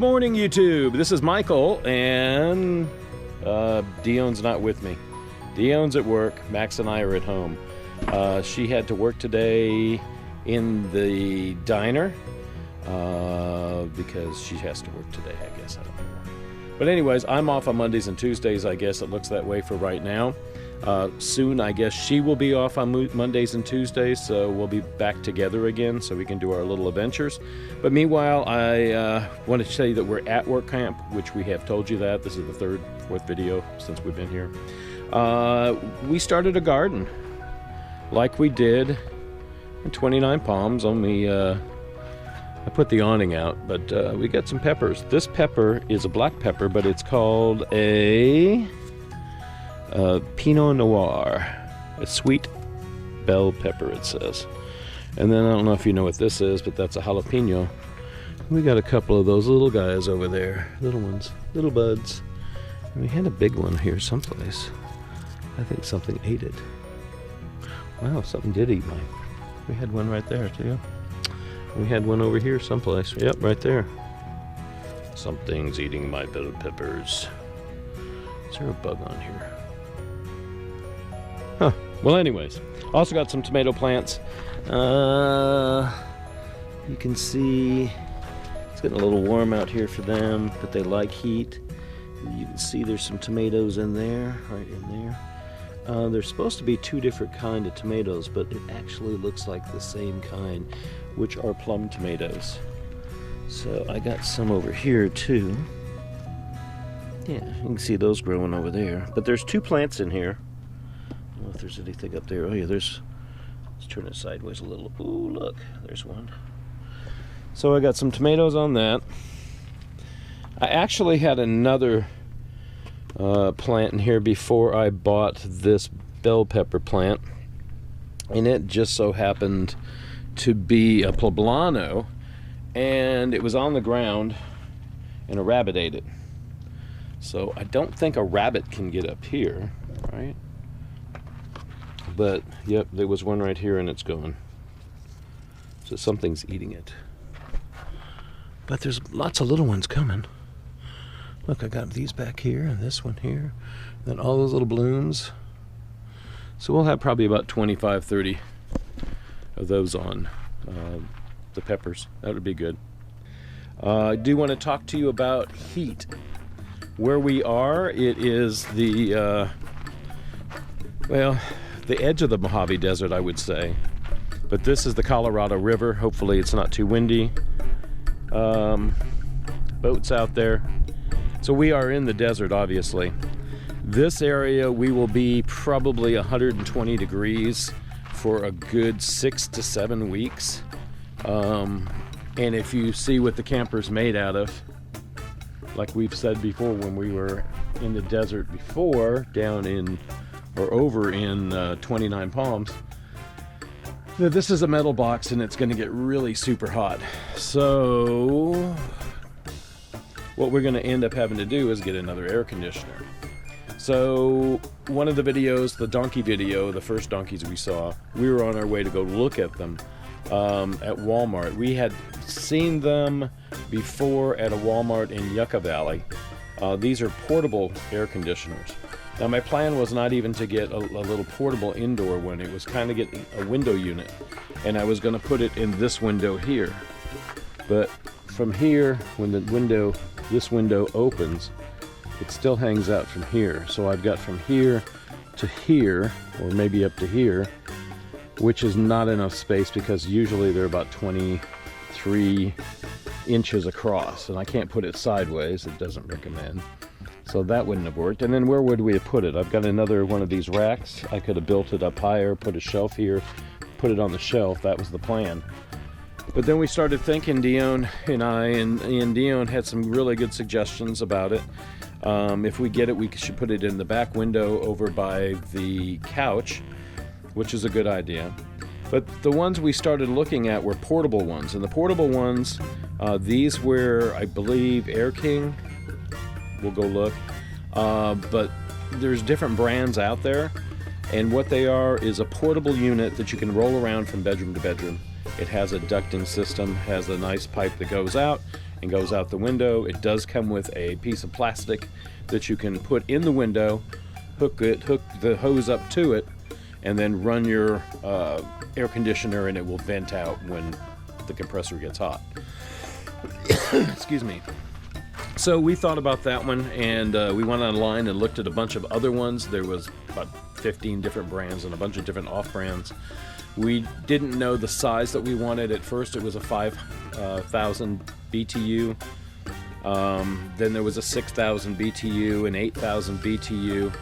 morning, YouTube. This is Michael, and Dion's not with me. Dion's at work. Max and I are at home. She had to work today in the diner because she has to work today, I guess. I don't know. But anyways, I'm off on Mondays and Tuesdays. I guess it looks that way for right now. Soon, I guess she will be off on Mondays and Tuesdays, so we'll be back together again so we can do our little adventures. But meanwhile, I want to tell you that we're at work camp, which we have told you that. This is the fourth video since we've been here. We started a garden like we did in 29 Palms, only I put the awning out, but we got some peppers. This pepper is a black pepper, but it's called a Pinot Noir, a sweet bell pepper, it says. And then I don't know if you know what this is, but that's a jalapeno. We got a couple of those little guys over there, little ones, little buds. And we had a big one here someplace. I think something ate it. Wow, something did eat mine. We had one right there too. We had one over here someplace. Yep, right there. Something's eating my bell peppers. Is there a bug on here? Huh. Well, anyways, also got some tomato plants. You can see it's getting a little warm out here for them, but they like heat. You can see there's some tomatoes in there, right in there. There's supposed to be two different kind of tomatoes, but it actually looks like the same kind, which are plum tomatoes. So I got some over here too. Yeah, you can see those growing over there. But there's two plants in here. I don't know if there's anything up there. Oh yeah, let's turn it sideways a little. Ooh, look, there's one. So I got some tomatoes on that. I actually had another plant in here before I bought this bell pepper plant, and it just so happened to be a poblano, and it was on the ground and a rabbit ate it. So I don't think a rabbit can get up here, right? But yep, there was one right here and it's gone. So something's eating it. But there's lots of little ones coming. Look, I got these back here and this one here, and then all those little blooms. So we'll have probably about 25, 30 of those on the peppers. That would be good. I do want to talk to you about heat. Where we are, it is the edge of the Mojave Desert, I would say. But this is the Colorado River. Hopefully it's not too windy. Boats out there. So we are in the desert, obviously. This area, we will be probably 120 degrees for a good 6 to 7 weeks. And if you see what the camper's made out of, like we've said before when we were in the desert before, down in, or over in 29 Palms, this is a metal box and it's gonna get really super hot. So what we're going to end up having to do is get another air conditioner. So one of the videos, the donkey video, the first donkeys we saw, we were on our way to go look at them at Walmart. We had seen them before at a Walmart in Yucca Valley. These are portable air conditioners. Now my plan was not even to get a little portable indoor one. It was kind of get a window unit, and I was going to put it in this window here. But from here, when this window opens, it still hangs out from here. So I've got from here to here, or maybe up to here, which is not enough space because usually they're about 23 inches across, and I can't put it sideways. It doesn't recommend. So that wouldn't have worked. And then where would we have put it? I've got another one of these racks. I could have built it up higher, put a shelf here, put it on the shelf. That was the plan. But then we started thinking, Dione and I, and Dione had some really good suggestions about it. If we get it, we should put it in the back window over by the couch, which is a good idea. But the ones we started looking at were portable ones. And the portable ones, these were, I believe, Air King. We'll go look. But there's different brands out there. And what they are is a portable unit that you can roll around from bedroom to bedroom. It has a ducting system, has a nice pipe that goes out, and goes out the window. It does come with a piece of plastic that you can put in the window, hook the hose up to it, and then run your air conditioner, and it will vent out when the compressor gets hot. Excuse me. So we thought about that one, and we went online and looked at a bunch of other ones. There was about 15 different brands and a bunch of different off-brands. We didn't know the size that we wanted at first. It was a 5,000 BTU. Then there was a 6,000 BTU, an 8,000 BTU.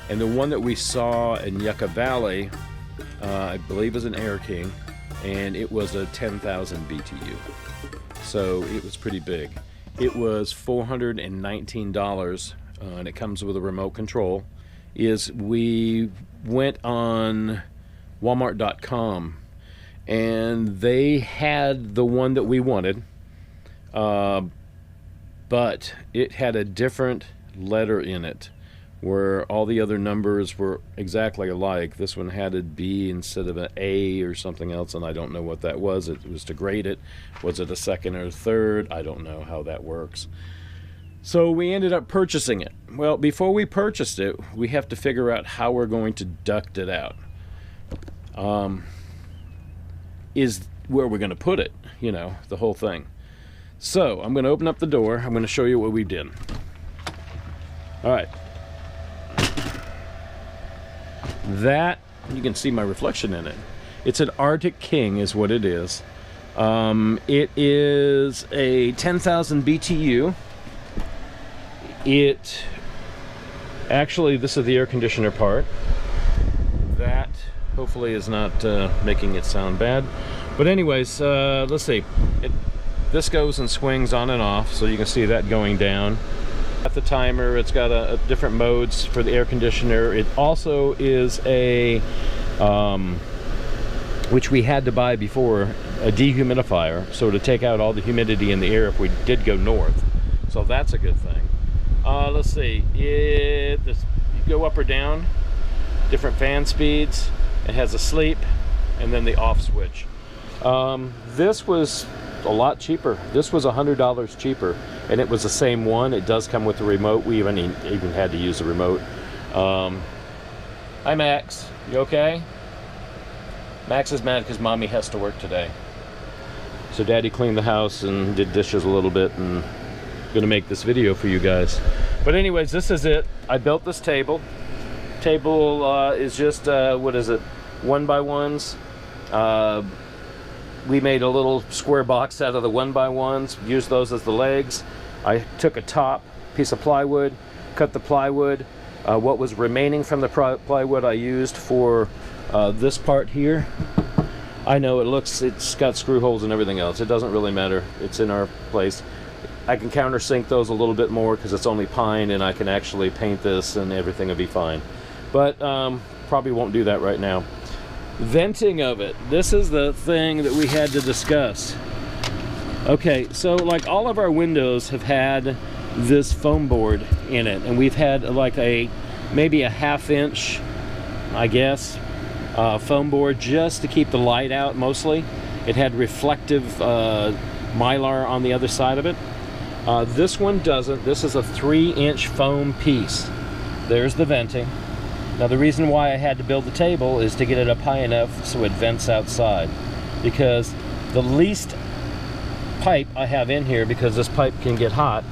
And the one that we saw in Yucca Valley, I believe is an Air King, and it was a 10,000 BTU. So it was pretty big. It was $419, and it comes with a remote control. We went on Walmart.com, and they had the one that we wanted, but it had a different letter in it, where all the other numbers were exactly alike. This one had a B instead of an A or something else, and I don't know what that was. It was to grade it. Was it a second or a third? I don't know how that works. So we ended up purchasing it. Well, before we purchased it, we have to figure out how we're going to duct it out. Is where we're going to put it, you know, the whole thing. So I'm going to open up the door. I'm going to show you what we did. All right. That, you can see my reflection in it. It's an Arctic King is what it is. It is a 10,000 BTU. Actually, this is the air conditioner part. That hopefully is not making it sound bad. But anyways, let's see. This goes and swings on and off, so you can see that going down. At the timer, it's got a different modes for the air conditioner. It also is a, which we had to buy before, a dehumidifier, so to take out all the humidity in the air if we did go north. So that's a good thing. Let's see, you go up or down, different fan speeds. It has a sleep, and then the off switch. This was a lot cheaper. This was $100 cheaper, and it was the same one. It does come with the remote. We even had to use the remote. Hi Max, you okay? Max is mad because mommy has to work today. So daddy cleaned the house and did dishes a little bit, and gonna make this video for you guys. But anyways, this is it. I built this table. Table is just what is it, 1x1s. We made a little square box out of the 1x1s, used those as the legs. I took a top piece of plywood, cut the plywood. What was remaining from the plywood I used for this part here. I know it's got screw holes and everything else. It doesn't really matter. It's in our place. I can countersink those a little bit more because it's only pine, and I can actually paint this and everything will be fine. But probably won't do that right now. Venting of it. This is the thing that we had to discuss. Okay, so like all of our windows have had this foam board in it, and we've had like maybe a 1/2 inch, I guess, foam board just to keep the light out mostly. It had reflective mylar on the other side of it. This one doesn't. This is a 3-inch foam piece. There's the venting. Now the reason why I had to build the table is to get it up high enough so it vents outside, because the least pipe I have in here, because this pipe can get hot,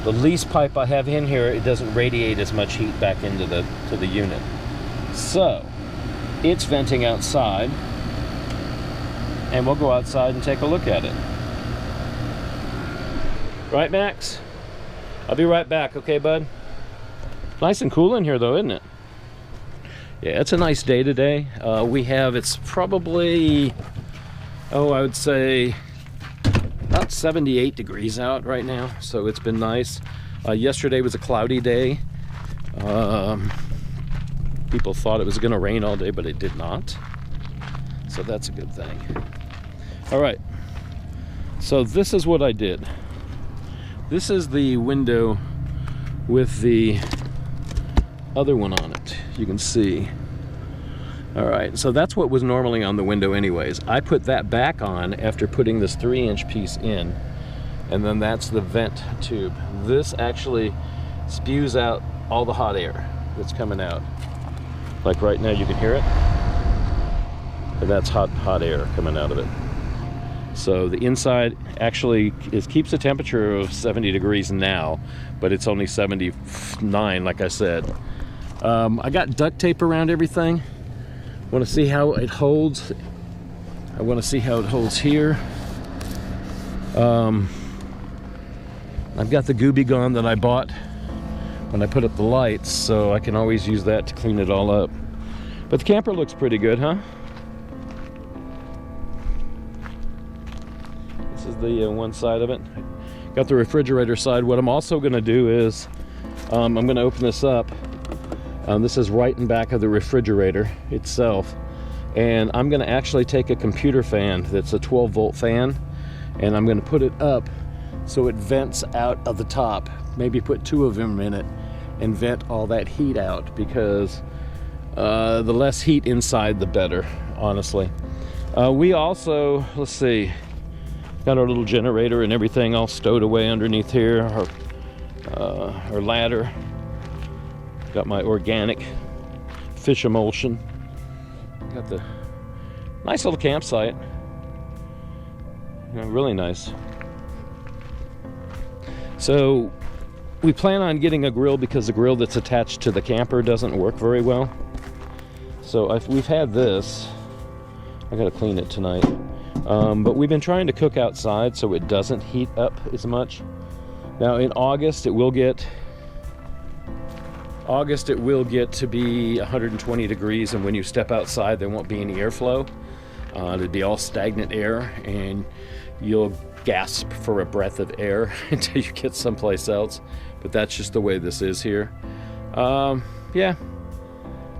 the least pipe I have in here, it doesn't radiate as much heat back into the unit. So it's venting outside, and we'll go outside and take a look at it. Right, Max? I'll be right back, okay, bud? Nice and cool in here though, isn't it? Yeah, it's a nice day today. It's probably, I would say about 78 degrees out right now, so it's been nice. Yesterday was a cloudy day. People thought it was gonna rain all day, but it did not. So that's a good thing. All right, so this is what I did. This is the window with the other one on it, you can see. All right, so that's what was normally on the window anyways. I put that back on after putting this 3-inch piece in, and then that's the vent tube. This actually spews out all the hot air that's coming out. Like right now you can hear it, and that's hot air coming out of it. So the inside actually keeps the temperature of 70 degrees now, but it's only 79 like I said. I got duct tape around everything. Want to see how it holds. I want to see how it holds here. I've got the Gooby Gone that I bought when I put up the lights, so I can always use that to clean it all up. But the camper looks pretty good, huh? This is the one side of it. Got the refrigerator side. What I'm also going to do is I'm going to open this up. This is right in back of the refrigerator itself, and I'm going to actually take a computer fan that's a 12-volt fan, and I'm going to put it up so it vents out of the top. Maybe put 2 of them in it and vent all that heat out, because the less heat inside the better, honestly. We also, let's see, got our little generator and everything all stowed away underneath here, our ladder. Got my organic fish emulsion. Got the nice little campsite. Really nice. So we plan on getting a grill because the grill that's attached to the camper doesn't work very well. So we've had this. I gotta clean it tonight. But we've been trying to cook outside so it doesn't heat up as much. Now in August it will get to be 120 degrees, and when you step outside there won't be any airflow. It'll be all stagnant air, and you'll gasp for a breath of air until you get someplace else. But that's just the way this is here. Yeah,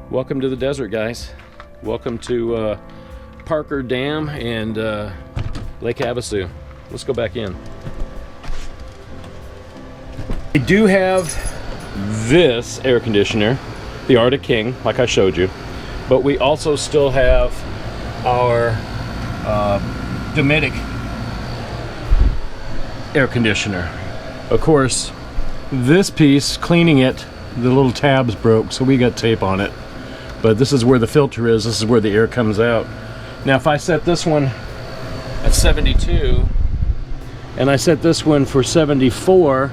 welcome to the desert, guys. Welcome to Parker Dam and Lake Havasu. Let's go back in. We do have this air conditioner, the Arctic King, like I showed you, but we also still have our Dometic air conditioner. Of course, this piece, cleaning it, the little tabs broke, so we got tape on it. But this is where the filter is. This is where the air comes out. Now if I set this one at 72 and I set this one for 74,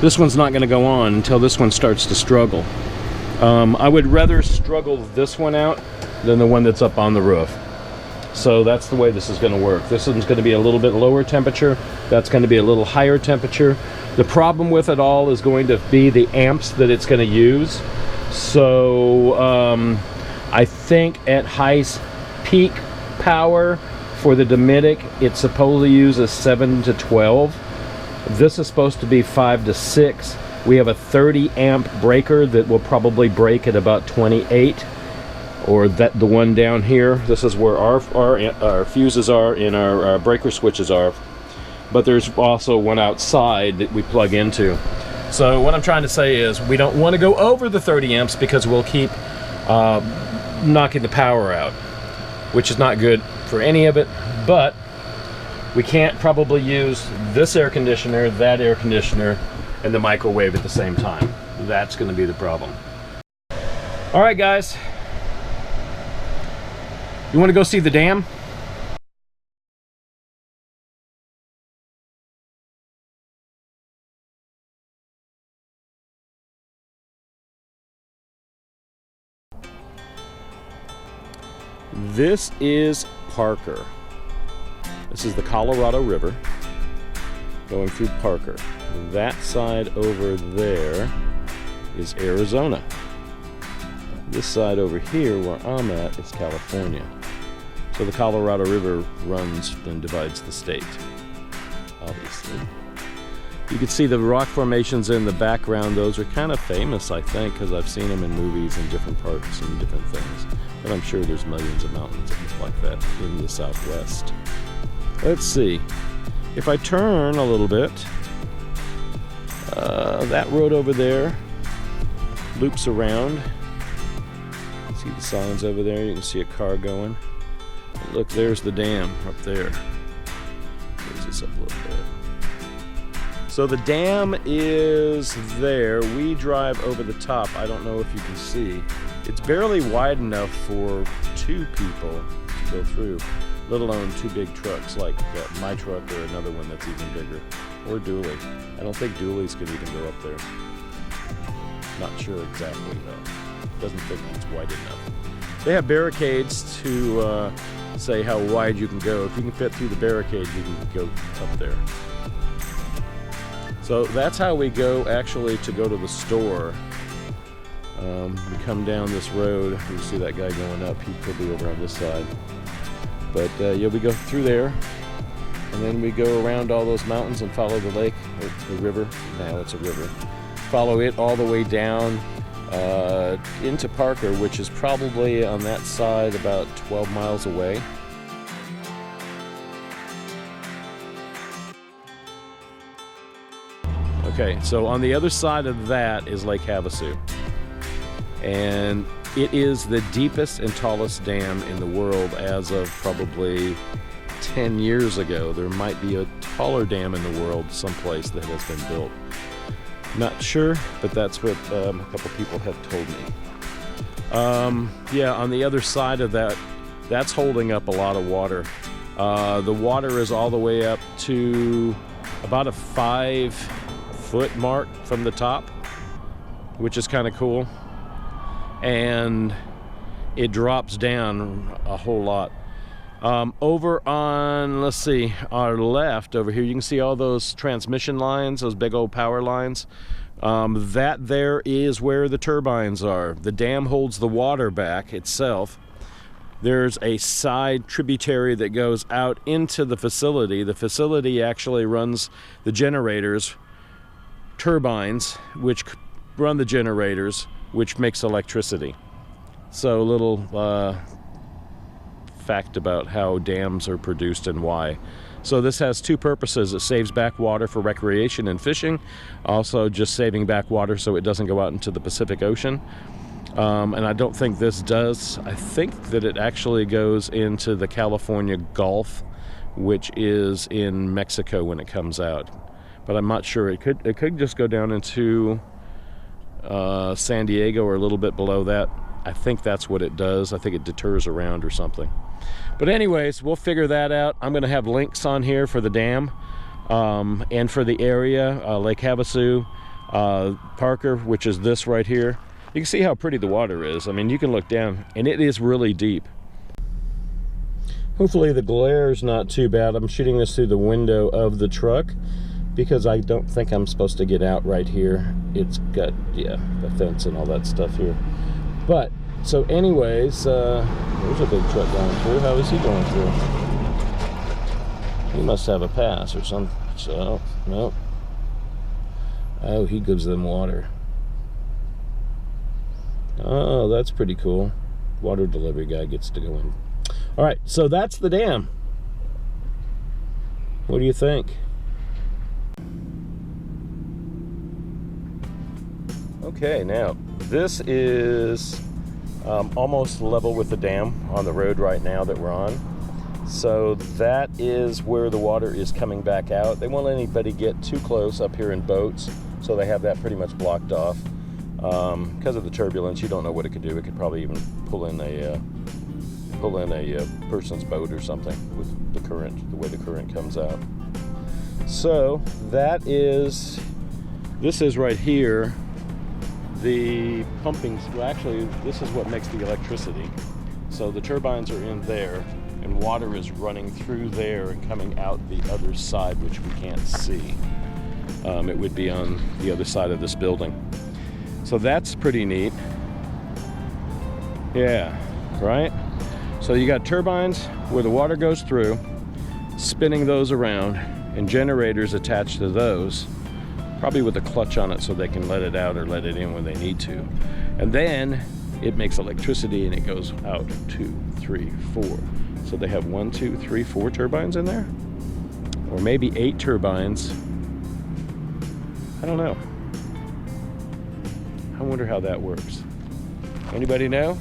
this one's not going to go on until this one starts to struggle. I would rather struggle this one out than the one that's up on the roof. So that's the way this is going to work. This one's going to be a little bit lower temperature. That's going to be a little higher temperature. The problem with it all is going to be the amps that it's going to use. So I think at peak power for the Dometic, it's supposed to use a 7 to 12. This is supposed to be 5 to 6. We have a 30 amp breaker that will probably break at about 28, or that the one down here. This is where our fuses are and our breaker switches are. But there's also one outside that we plug into. So what I'm trying to say is we don't want to go over the 30 amps because we'll keep knocking the power out, which is not good for any of it. But we can't probably use this air conditioner, that air conditioner, and the microwave at the same time. That's going to be the problem. All right, guys. You want to go see the dam? This is Parker. This is the Colorado River going through Parker. That side over there is Arizona. This side over here where I'm at is California. So the Colorado River runs and divides the state, obviously. You can see the rock formations in the background. Those are kind of famous, I think, because I've seen them in movies in different parts and different things. But I'm sure there's millions of mountains that look like that in the Southwest. Let's see. If I turn a little bit, that road over there loops around. See the signs over there? You can see a car going. And look, there's the dam up there. Raise this up a little bit. So the dam is there. We drive over the top. I don't know if you can see. It's barely wide enough for 2 people to go through, let alone 2 big trucks like my truck or another one that's even bigger, or dually. I don't think dualies could even go up there. Not sure exactly though. Doesn't think it's wide enough. They have barricades to say how wide you can go. If you can fit through the barricade, you can go up there. So that's how we go actually to go to the store. We come down this road. You see that guy going up. He could be over on this side. But yeah, we go through there, and then we go around all those mountains and follow the lake, or the river. Now it's a river. Follow it all the way down into Parker, which is probably on that side about 12 miles away. Okay, so on the other side of that is Lake Havasu. And it is the deepest and tallest dam in the world as of probably 10 years ago. There might be a taller dam in the world someplace that has been built. Not sure, but that's what a couple people have told me. Yeah, on the other side of that, that's holding up a lot of water. The water is all the way up to about a 5-foot mark from the top, which is kind of cool. And it drops down a whole lot. Over on, let's see, our left over here, you can see all those transmission lines, those big old power lines. That there is where the turbines are. The dam holds the water back itself. There's a side tributary that goes out into the facility. The facility actually runs the generators, turbines, which run the generators, which makes electricity. So a little fact about how dams are produced and why. So this has 2 purposes. It saves back water for recreation and fishing, also just saving back water so it doesn't go out into the Pacific Ocean. And I don't think this does. I think that it actually goes into the California Gulf, which is in Mexico when it comes out. But I'm not sure. It could just go down into San Diego or a little bit below that. I think that's what it does. I think it deters around or something. But anyways, we'll figure that out. I'm going to have links on here for the dam and for the area, Lake Havasu, Parker, which is this right here. You can see how pretty the water is. I mean, you can look down, and it is really deep. Hopefully the glare is not too bad. I'm shooting this through the window of the truck because I don't think I'm supposed to get out right here. It's got, yeah, the fence and all that stuff here. But, so anyways, there's a big truck going through. How is he going through? He must have a pass or something. So, nope. Oh, he gives them water. Oh, that's pretty cool. Water delivery guy gets to go in. All right, so that's the dam. What do you think? Okay, now this is almost level with the dam on the road right now that we're on. So that is where the water is coming back out. They won't let anybody get too close up here in boats, so they have that pretty much blocked off. Because of the turbulence, you don't know what it could do. It could probably even pull in a person's boat or something with the current, the way the current comes out. So that is, this is right here, the pumping. Well, actually, this is what makes the electricity. So the turbines are in there, and water is running through there and coming out the other side, which we can't see. It would be on the other side of this building. So that's pretty neat. Yeah, right? So you got turbines where the water goes through, spinning those around, and generators attached to those, probably with a clutch on it so they can let it out or let it in when they need to. And then it makes electricity and it goes out 2, 3, 4. So they have 1, 2, 3, 4 turbines in there? Or maybe 8 turbines. I don't know. I wonder how that works. Anybody know?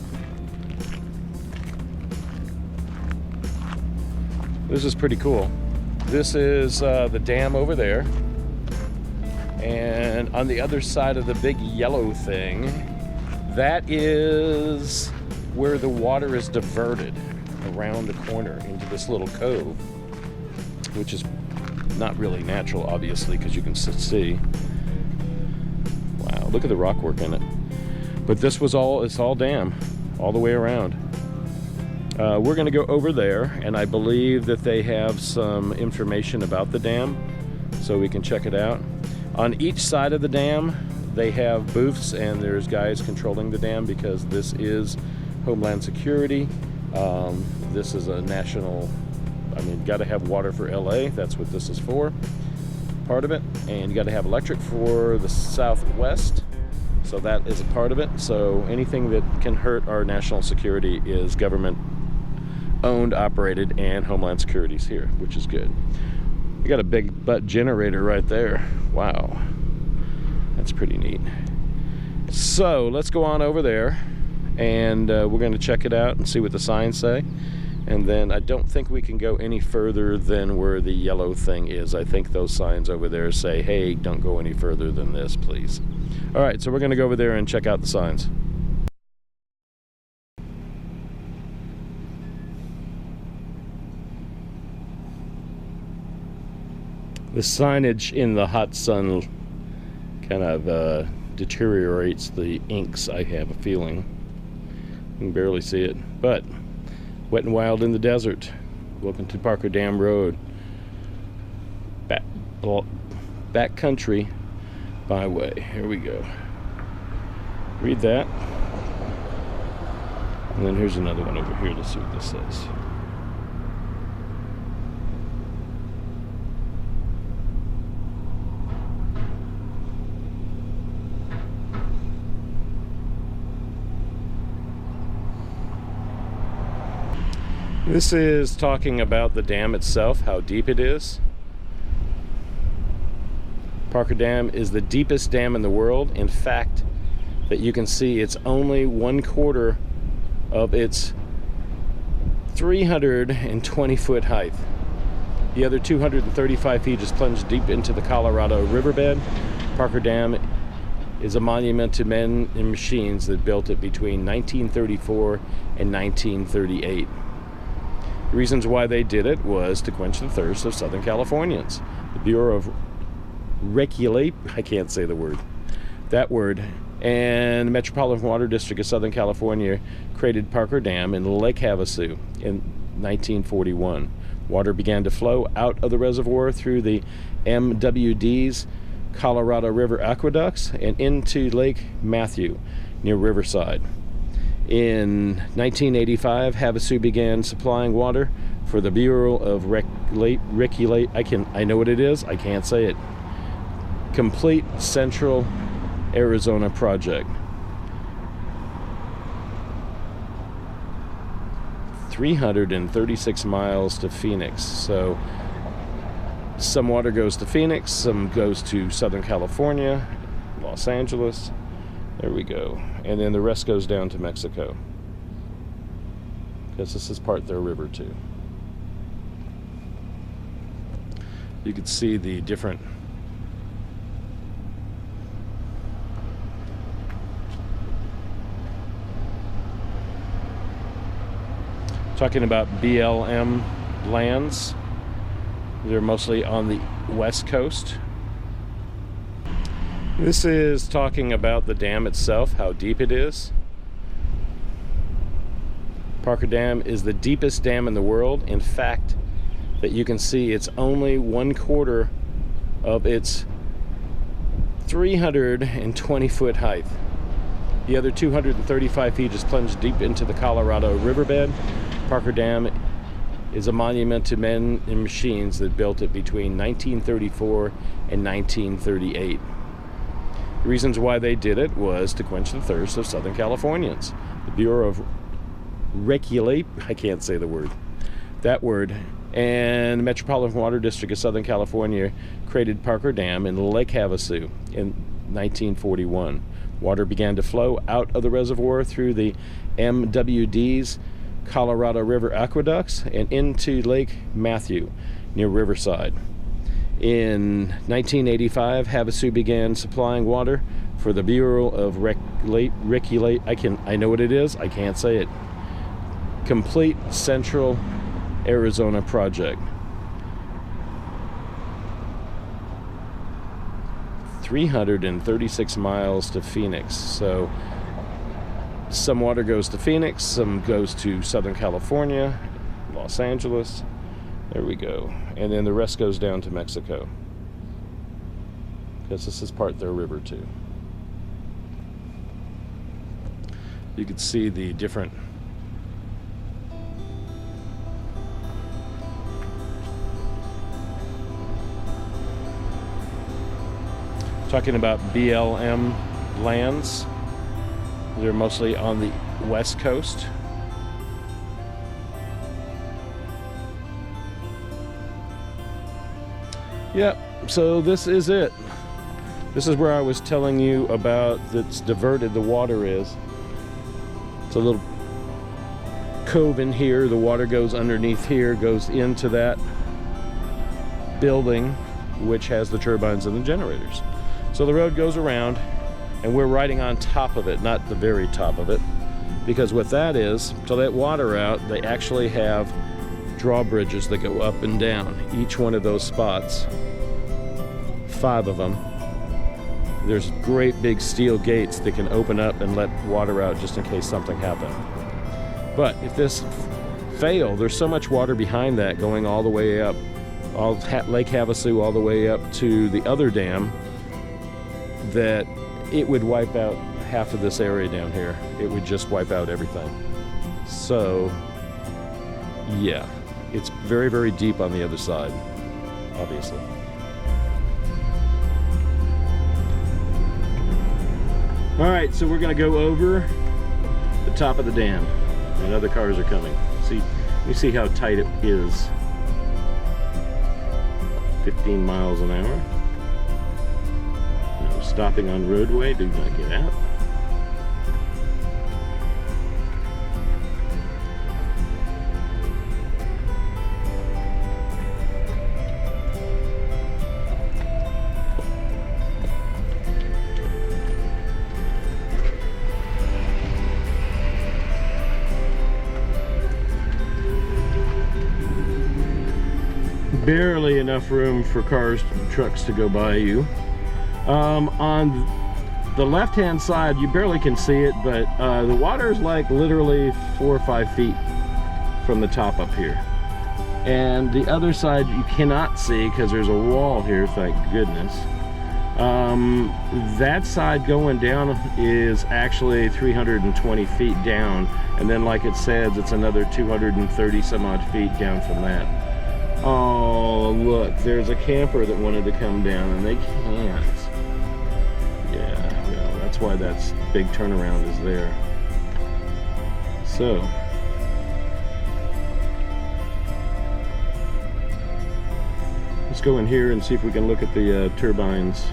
This is pretty cool. This is the dam over there. And on the other side of the big yellow thing, that is where the water is diverted around the corner into this little cove, which is not really natural, obviously, because you can see. Wow, look at the rock work in it. But this was it's all dam, all the way around. We're going to go over there, and I believe that they have some information about the dam, so we can check it out. On each side of the dam, they have booths, and there's guys controlling the dam because this is Homeland Security. This is a national, I mean, got to have water for LA. That's what this is for, part of it. And you got to have electric for the Southwest. So that is a part of it. So anything that can hurt our national security is government owned, operated, and Homeland Security's here, which is good. You got a big butt generator right there. Wow. That's pretty neat. So let's go on over there, and we're going to check it out and see what the signs say. And then I don't think we can go any further than where the yellow thing is. I think those signs over there say, hey, don't go any further than this, please. All right, so we're going to go over there and check out the signs. The signage in the hot sun kind of deteriorates the inks, I have a feeling. You can barely see it, but Wet and Wild in the Desert. Welcome to Parker Dam Road. Back country byway. Here we go. Read that. And then here's another one over here. Let's see what this says. This is talking about the dam itself, how deep it is. Parker Dam is the deepest dam in the world. In fact, that you can see it's only 1/4 of its 320-foot height. The other 235 feet is plunged deep into the Colorado riverbed. Parker Dam is a monument to men and machines that built it between 1934 and 1938. The reasons why they did it was to quench the thirst of Southern Californians. The Bureau of I can't say the word, that word, and the Metropolitan Water District of Southern California created Parker Dam in Lake Havasu in 1941. Water began to flow out of the reservoir through the MWD's Colorado River aqueducts and into Lake Matthew near Riverside. In 1985, Havasu began supplying water for the Bureau of I know what it is, I can't say it. Complete Central Arizona project. 336 miles to Phoenix. So some water goes to Phoenix, some goes to Southern California, Los Angeles. There we go. And then the rest goes down to Mexico, because this is part of their river too. You can see the different talking about BLM lands. They're mostly on the west coast. This is talking about the dam itself, how deep it is. Parker Dam is the deepest dam in the world. In fact, that you can see it's only 1/4 of its 320-foot height. The other 235 feet is plunged deep into the Colorado riverbed. Parker Dam is a monument to men and machines that built it between 1934 and 1938. The reasons why they did it was to quench the thirst of Southern Californians. The Bureau of I can't say the word, that word, and the Metropolitan Water District of Southern California created Parker Dam in Lake Havasu in 1941. Water began to flow out of the reservoir through the MWD's Colorado River aqueducts and into Lake Matthew near Riverside. In 1985, Havasu began supplying water for the Bureau of I know what it is, I can't say it. Complete Central Arizona Project. 336 miles to Phoenix. So some water goes to Phoenix, some goes to Southern California, Los Angeles. There we go. And then the rest goes down to Mexico, because this is part of their river too. You can see the different talking about BLM lands. They're mostly on the west coast. Yep, so this is it. This is where I was telling you about that's diverted the water is. It's a little cove in here. The water goes underneath here, goes into that building, which has the turbines and the generators. So the road goes around, and we're riding on top of it, not the very top of it, because what that is, to let water out, they actually have drawbridges that go up and down. Each one of those spots, 5 of them, there's great big steel gates that can open up and let water out just in case something happened. But if this failed, there's so much water behind that going all the way up, Lake Havasu all the way up to the other dam, that it would wipe out half of this area down here. It would just wipe out everything. So yeah, it's very, very deep on the other side, obviously. All right, so we're gonna go over the top of the dam, and other cars are coming. See, you see how tight it is. 15 miles an hour. No stopping on roadway, do not get out. Barely enough room for cars and trucks to go by you. On the left hand side you barely can see it, but the water is like literally 4 or 5 feet from the top up here, and the other side you cannot see because there's a wall here, thank goodness. That side going down is actually 320 feet down, and then like it says, it's another 230 some odd feet down from that. Oh, look, there's a camper that wanted to come down and they can't. Yeah, well, that's why that big turnaround is there. So, let's go in here and see if we can look at the turbines.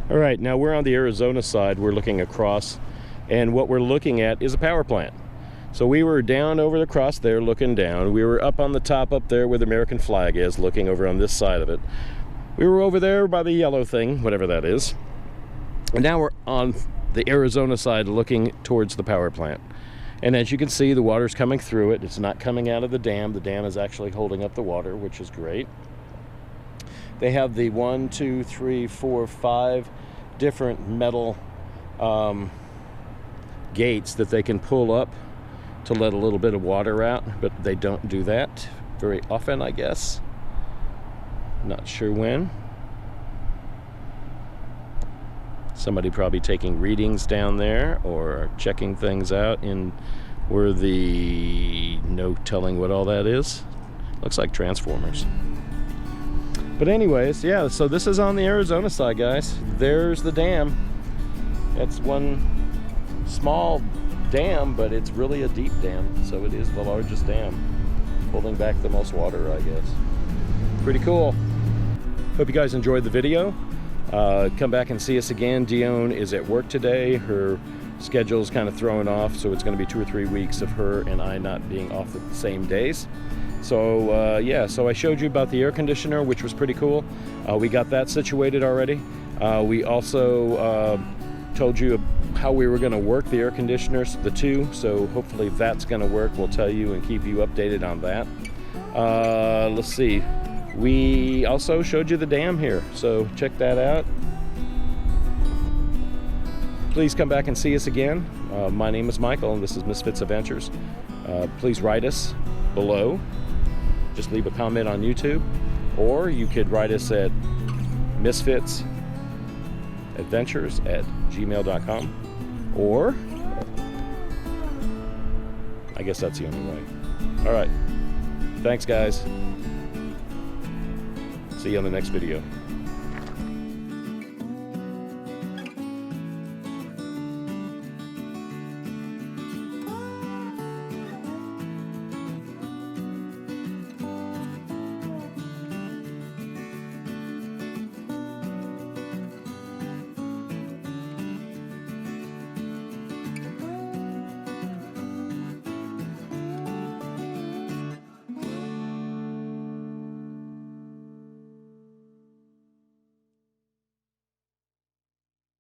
All right, now we're on the Arizona side. We're looking across, and what we're looking at is a power plant. So we were down over across there looking down. We were up on the top up there where the American flag is, looking over on this side of it. We were over there by the yellow thing, whatever that is. And now we're on the Arizona side looking towards the power plant. And as you can see, the water's coming through it. It's not coming out of the dam. The dam is actually holding up the water, which is great. They have the 1, 2, 3, 4, 5 different metal gates that they can pull up to let a little bit of water out, but they don't do that very often, I guess. Not sure when. Somebody probably taking readings down there or checking things out in where the no telling what all that is. Looks like transformers. But anyways, yeah, so this is on the Arizona side, guys. There's the dam. It's one small dam, but it's really a deep dam. So it is the largest dam, holding back the most water, I guess. Pretty cool. Hope you guys enjoyed the video. Come back and see us again. Dione is at work today. Her schedule's kind of thrown off, so it's going to be 2 or 3 weeks of her and I not being off at the same days. So yeah, so I showed you about the air conditioner, which was pretty cool. We got that situated already. We also told you how we were going to work the air conditioners, the two, so hopefully that's going to work. We'll tell you and keep you updated on that. Let's see, we also showed you the dam here, so check that out. Please come back and see us again. My name is Michael and this is Misfits Adventures. Please write us below. Just leave a comment on YouTube, or you could write us at misfitsadventures@gmail.com, or I guess that's the only way. All right, thanks guys. See you on the next video.